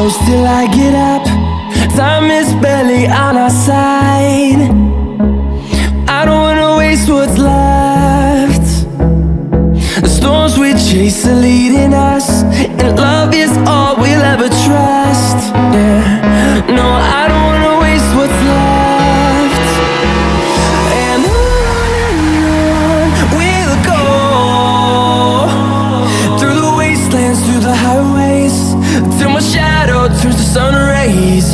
close till I get up. Time is barely on our side. I don't wanna waste what's left. The storms we chase are leading us, and love is all we'll ever trust. Yeah, no, I don't wanna waste what's left. And on we'll go, through the wastelands, through the highways, till my shadow turns to sun rays.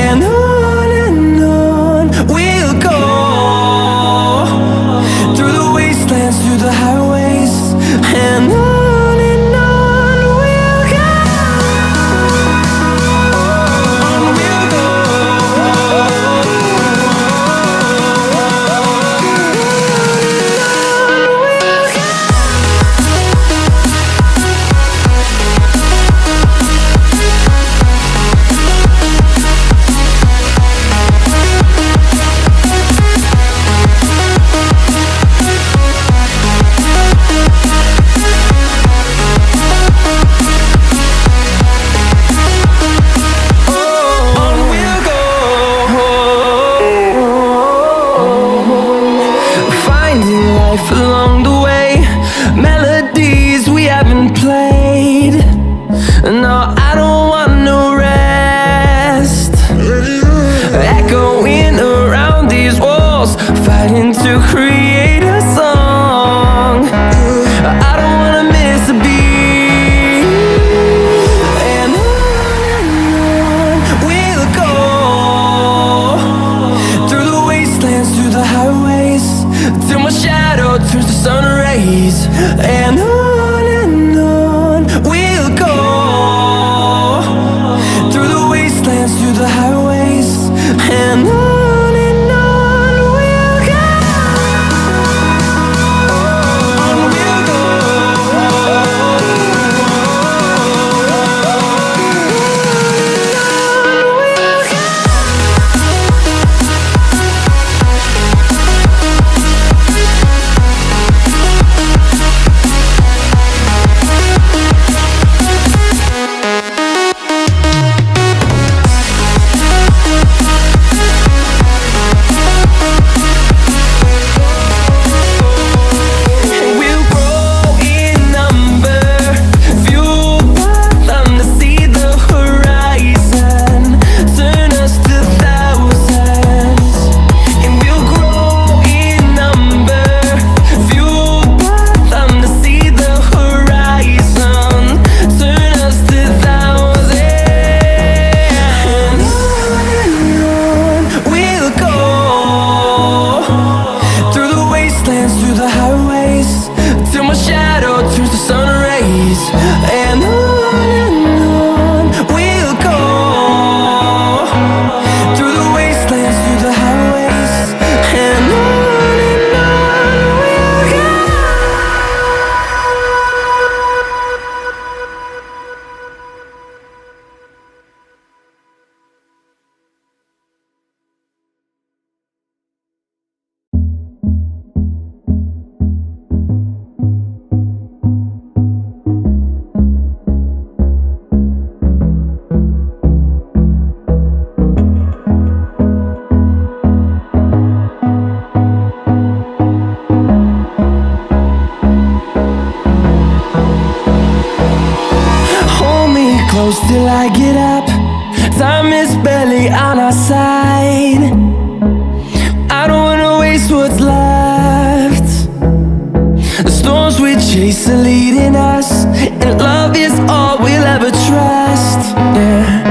And on we'll go, through the wastelands, through the highways, and on we'll go. On we'll go. Along the way, melodies we haven't played. No, I don't want no rest. Echoing around these walls, fighting to create a song. I don't wanna miss a beat. And on we'll go, through the wastelands, through the highways, till my shadow turns to sun rays. And on we'll go, through the wastelands, through the highways, and on we'll go. On we'll go. Through the highways, till my shadow turns to sun rays. And on we'll go, through the wastelands, through the highways, and on we'll go. Close till I get up. Time is barely on our side. I don't wanna waste what's left. The storms we chase are leading us, and love is all we'll ever trust. Yeah.